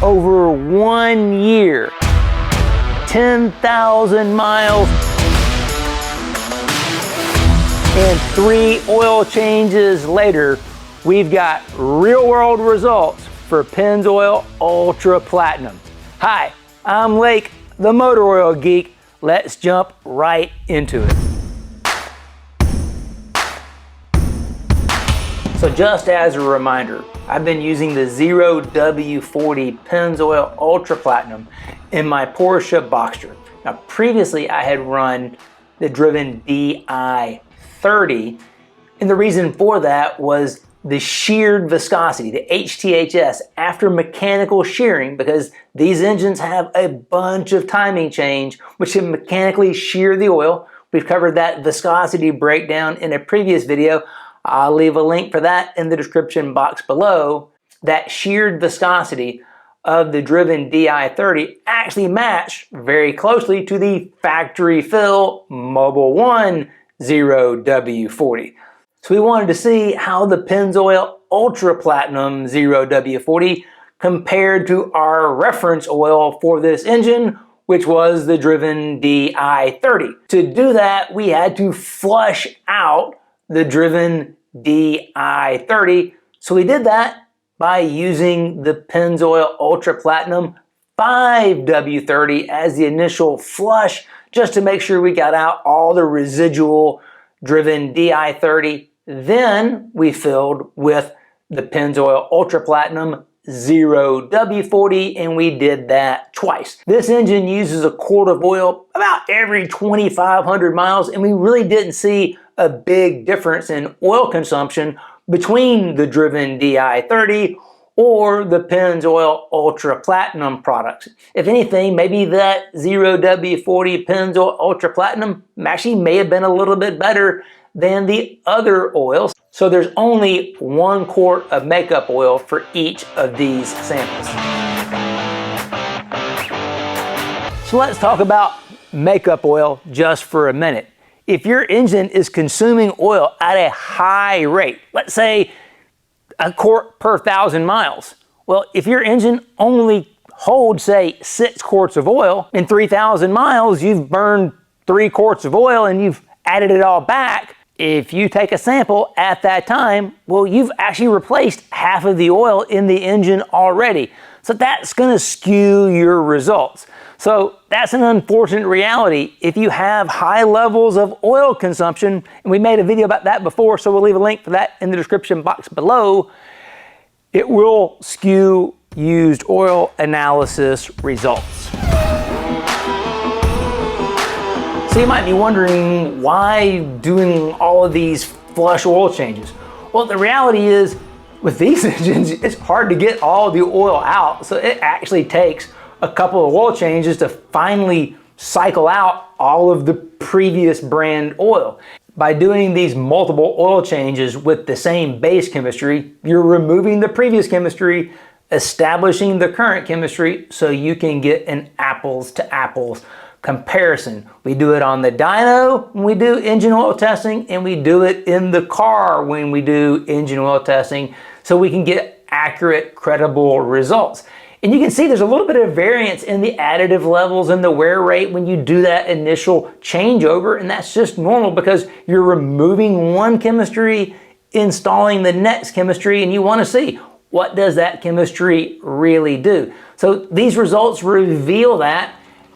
over 1 year, 10,000 miles, and 3 oil changes later, we've got real-world results for Pennzoil Ultra Platinum. Hi, I'm Lake, the Motor Oil Geek. Let's jump right into it. So just as a reminder, I've been using the 0W40 Pennzoil Ultra Platinum in my Porsche Boxster. Now previously I had run the Driven DI30, and the reason for that was the sheared viscosity, the HTHS, after mechanical shearing, because these engines have a bunch of timing change which can mechanically shear the oil. We've covered that viscosity breakdown in a previous video. I'll leave a link for that in the description box below. That sheared viscosity of the Driven DI30 actually matched very closely to the factory fill Mobil 1 0W40. So we wanted to see how the Pennzoil Ultra Platinum 0W40 compared to our reference oil for this engine, which was the Driven DI30. To do that, we had to flush out the Driven DI30. So we did that by using the Pennzoil Ultra Platinum 5W30 as the initial flush, just to make sure we got out all the residual Driven DI30. Then we filled with the Pennzoil Ultra Platinum 0W40, and we did that twice. This engine uses a quart of oil about every 2,500 miles, and we really didn't see a big difference in oil consumption between the Driven DI30 or the Pennzoil Ultra Platinum products. If anything, maybe that 0W40 Pennzoil Ultra Platinum actually may have been a little bit better than the other oils. So there's only 1 quart of makeup oil for each of these samples. So let's talk about makeup oil just for a minute. If your engine is consuming oil at a high rate, let's say a quart per 1,000 miles. Well, if your engine only holds, say, 6 quarts of oil, in 3,000 miles, you've burned 3 quarts of oil and you've added it all back. If you take a sample at that time, well, you've actually replaced half of the oil in the engine already. So that's going to skew your results. So that's an unfortunate reality. If you have high levels of oil consumption, and we made a video about that before, so we'll leave a link for that in the description box below, it will skew used oil analysis results. So you might be wondering, why doing all of these flush oil changes? Well, the reality is, with these engines, it's hard to get all the oil out. So it actually takes a couple of oil changes to finally cycle out all of the previous brand oil. By doing these multiple oil changes with the same base chemistry, you're removing the previous chemistry, establishing the current chemistry, so you can get an apples to apples comparison. We do it on the dyno when we do engine oil testing, and we do it in the car when we do engine oil testing, so we can get accurate, credible results. And you can see there's a little bit of variance in the additive levels and the wear rate when you do that initial changeover, and that's just normal because you're removing one chemistry, installing the next chemistry, and you want to see, what does that chemistry really do? So these results reveal that.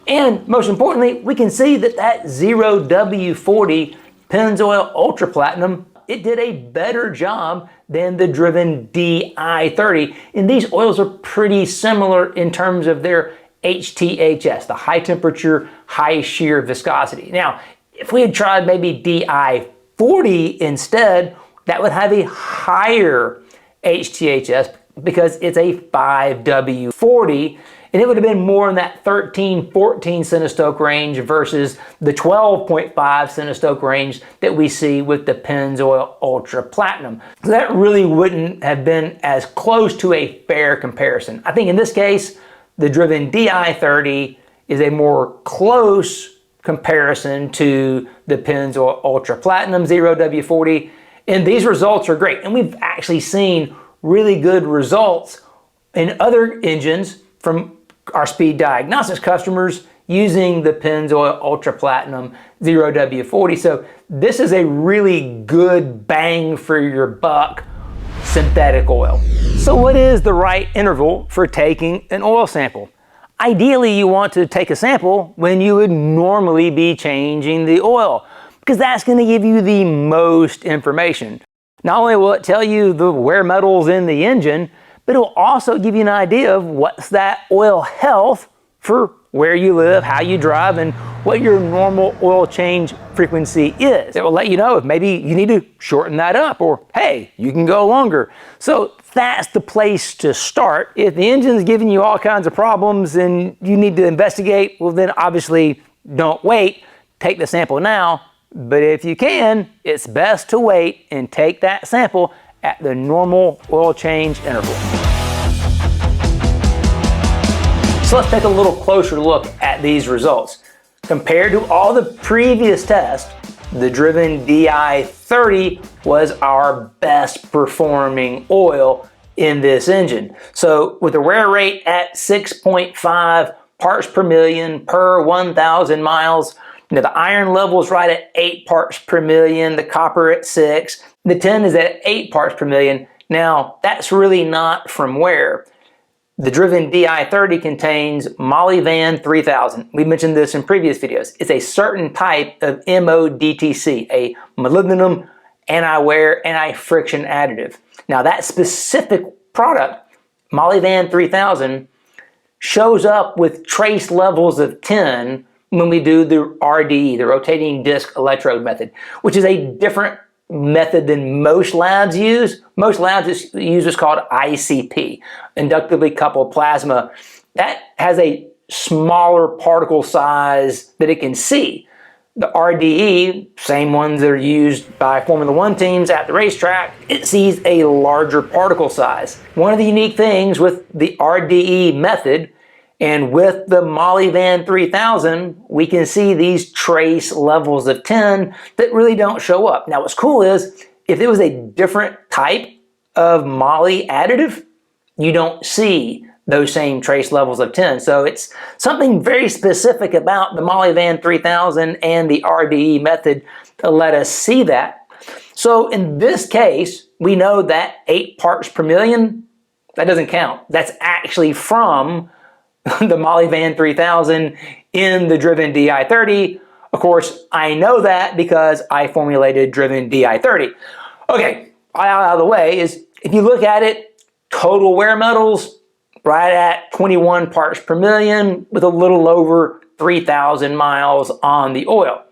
And most importantly, we can see that that 0W40 Pennzoil Ultra Platinum, it did a better job than the Driven DI30. And these oils are pretty similar in terms of their HTHS, the high temperature, high shear viscosity. Now, if we had tried maybe DI40 instead, that would have a higher HTHS because it's a 5W40. And it would have been more in that 13, 14 centistoke range versus the 12.5 centistoke range that we see with the Pennzoil Ultra Platinum. So that really wouldn't have been as close to a fair comparison. I think in this case, the Driven DI30 is a more close comparison to the Pennzoil Ultra Platinum 0W40. And these results are great. And we've actually seen really good results in other engines from our speed diagnostics customers using the Pennzoil Ultra Platinum 0W40. So this is a really good bang for your buck synthetic oil. So what is the right interval for taking an oil sample? Ideally, you want to take a sample when you would normally be changing the oil, because that's going to give you the most information. Not only will it tell you the wear metals in the engine, but it will also give you an idea of what's that oil health for where you live, how you drive, and what your normal oil change frequency is. It will let you know if maybe you need to shorten that up, or hey, you can go longer. So that's the place to start. If the engine's giving you all kinds of problems and you need to investigate, well then obviously don't wait, take the sample now. But if you can, it's best to wait and take that sample at the normal oil change interval. So let's take a little closer look at these results. Compared to all the previous tests, the Driven Di30 was our best performing oil in this engine. So with a wear rate at 6.5 parts per million per 1,000 miles, the iron level is right at 8 parts per million, the copper at 6, the tin is at 8 parts per million. Now, that's really not from wear. The Driven Di30 contains Molyvan 3000. We mentioned this in previous videos. It's a certain type of MODTC, a molybdenum anti-wear, anti-friction additive. Now that specific product, Molyvan 3000, shows up with trace levels of tin when we do the RDE, the rotating disc electrode method, which is a different method than most labs use. Most labs use what's called ICP, inductively coupled plasma. That has a smaller particle size that it can see. The RDE, same ones that are used by Formula One teams at the racetrack, it sees a larger particle size. One of the unique things with the RDE method and with the Molyvan 3000, we can see these trace levels of tin that really don't show up. Now what's cool is, if it was a different type of moly additive, you don't see those same trace levels of tin. So it's something very specific about the Molyvan 3000 and the RDE method to let us see that. So in this case, we know that 8 parts per million, that doesn't count. That's actually from the Molyvan 3000 in the Driven Di30. Of course, I know that because I formulated Driven Di30. Okay, out of the way is, if you look at it, total wear metals, right at 21 parts per million with a little over 3,000 miles on the oil.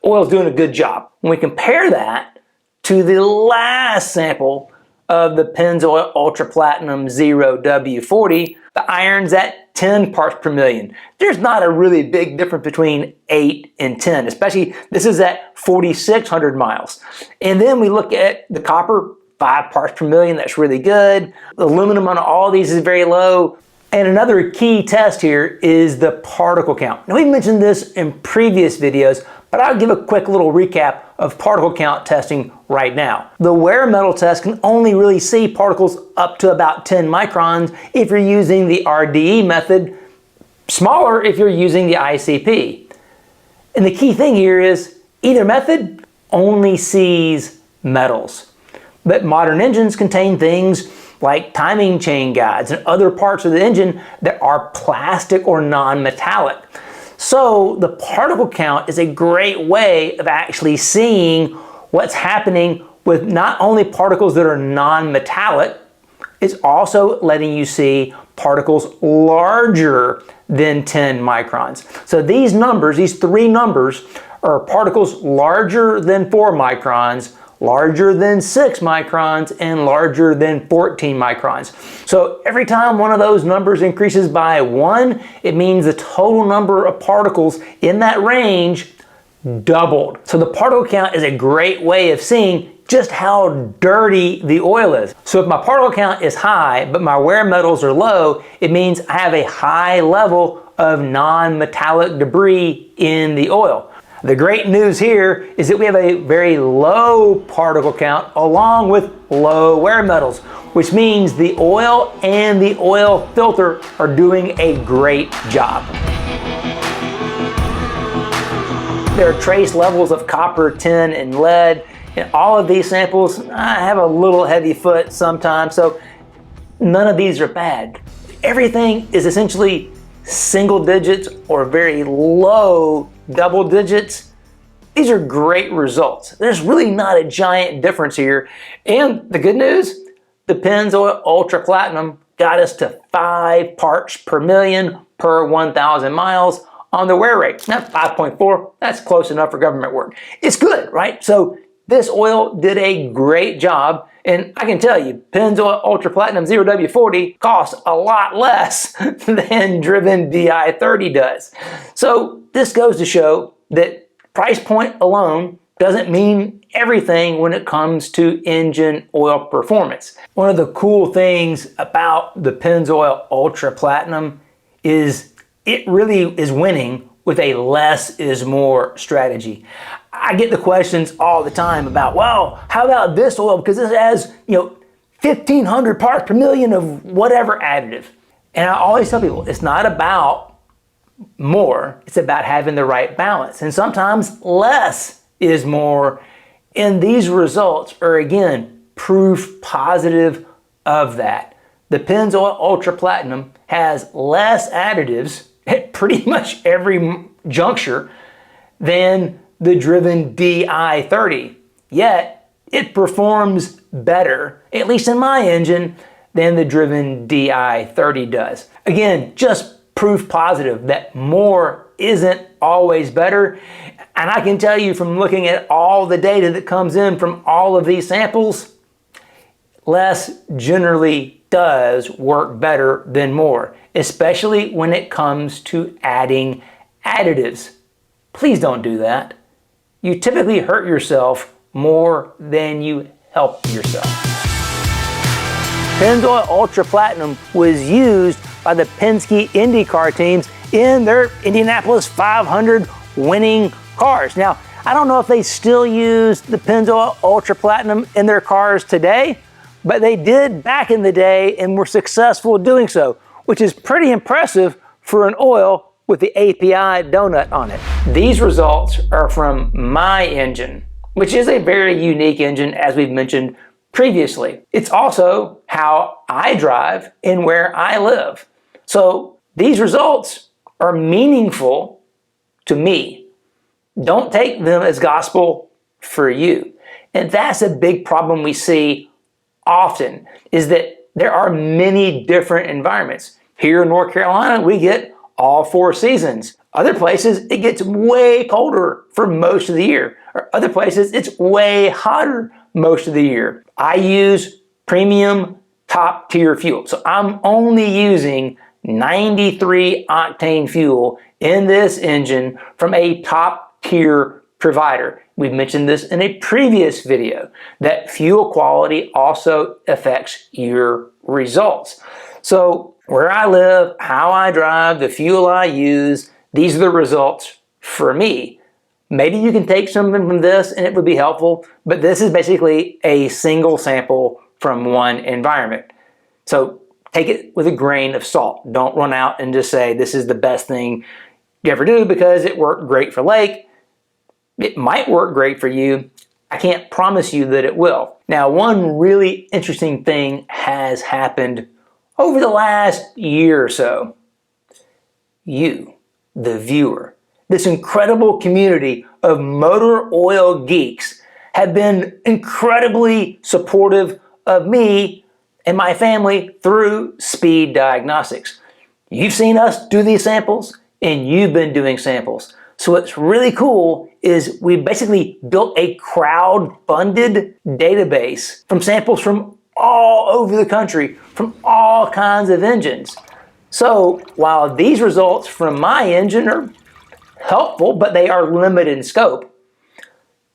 Oil's doing a good job. When we compare that to the last sample of the Pennzoil Ultra Platinum 0W40, the iron's at 10 parts per million. There's not a really big difference between 8 and 10, especially this is at 4,600 miles. And then we look at the copper, 5 parts per million, that's really good. The aluminum on all these is very low. And another key test here is the particle count. Now we mentioned this in previous videos, but I'll give a quick little recap of particle count testing right now. The wear metal test can only really see particles up to about 10 microns if you're using the RDE method, smaller if you're using the ICP. And the key thing here is either method only sees metals. But modern engines contain things like timing chain guides and other parts of the engine that are plastic or non-metallic. So the particle count is a great way of actually seeing what's happening with not only particles that are non-metallic, it's also letting you see particles larger than 10 microns. So these numbers, these 3 numbers, are particles larger than 4 microns, larger than 6 microns, and larger than 14 microns. So every time one of those numbers increases by 1, it means the total number of particles in that range doubled. So the particle count is a great way of seeing just how dirty the oil is. So if my particle count is high, but my wear metals are low, it means I have a high level of non-metallic debris in the oil. The great news here is that we have a very low particle count along with low wear metals, which means the oil and the oil filter are doing a great job. There are trace levels of copper, tin, and lead in all of these samples. I have a little heavy foot sometimes, so none of these are bad. Everything is essentially single digits or very low double digits. These are great results. There's really not a giant difference here. And the good news, the Pennzoil Ultra Platinum got us to 5 parts per million per 1,000 miles on the wear rate. Now 5.4, that's close enough for government work. It's good, right? So this oil did a great job. And I can tell you, Pennzoil Ultra Platinum 0W40 costs a lot less than Driven Di30 does. So this goes to show that price point alone doesn't mean everything when it comes to engine oil performance. One of the cool things about the Pennzoil Ultra Platinum is it really is winning with a less is more strategy. I get the questions all the time about, well, how about this oil? Because this has, 1,500 parts per million of whatever additive. And I always tell people, it's not about more, it's about having the right balance. And sometimes less is more. And these results are, again, proof positive of that. The Pennzoil Ultra Platinum has less additives at pretty much every juncture than the Driven Di30, yet it performs better, at least in my engine, than the Driven Di30 does. Again, just proof positive that more isn't always better. And I can tell you from looking at all the data that comes in from all of these samples, less generally does work better than more, especially when it comes to adding additives. Please don't do that. You typically hurt yourself more than you help yourself. Pennzoil Ultra Platinum was used by the Penske IndyCar teams in their Indianapolis 500 winning cars. Now, I don't know if they still use the Pennzoil Ultra Platinum in their cars today, but they did back in the day and were successful doing so, which is pretty impressive for an oil with the API donut on it. These results are from my engine, which is a very unique engine as we've mentioned previously. It's also how I drive and where I live. So these results are meaningful to me. Don't take them as gospel for you. And that's a big problem we see often, is that there are many different environments. Here in North Carolina, we get all 4 seasons. Other places, it gets way colder for most of the year. Or other places, it's way hotter most of the year. I use premium top tier fuel. So I'm only using 93 octane fuel in this engine from a top tier provider. We've mentioned this in a previous video, that fuel quality also affects your results. So where I live, how I drive, the fuel I use, these are the results for me. Maybe you can take something from this and it would be helpful, but this is basically a single sample from one environment. So take it with a grain of salt. Don't run out and just say this is the best thing you ever do because it worked great for Lake. It might work great for you. I can't promise you that it will. Now, one really interesting thing has happened over the last year or so. You, the viewer, this incredible community of motor oil geeks have been incredibly supportive of me and my family through Speed Diagnostics. You've seen us do these samples and you've been doing samples. So what's really cool is we basically built a crowd-funded database from samples from all over the country, from all kinds of engines. So while these results from my engine are helpful, but they are limited in scope,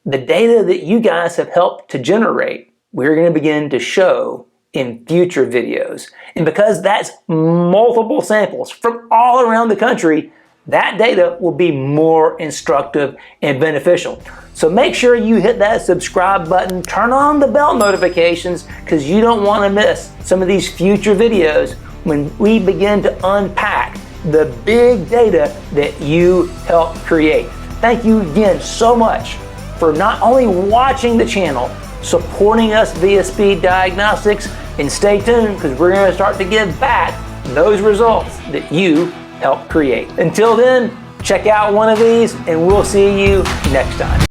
the data that you guys have helped to generate, we're going to begin to show in future videos. And because that's multiple samples from all around the country, that data will be more instructive and beneficial. So make sure you hit that subscribe button, turn on the bell notifications, because you don't want to miss some of these future videos when we begin to unpack the big data that you helped create. Thank you again so much for not only watching the channel, supporting us via Speed Diagnostics, and stay tuned because we're going to start to give back those results that you helped create. Until then, check out one of these and we'll see you next time.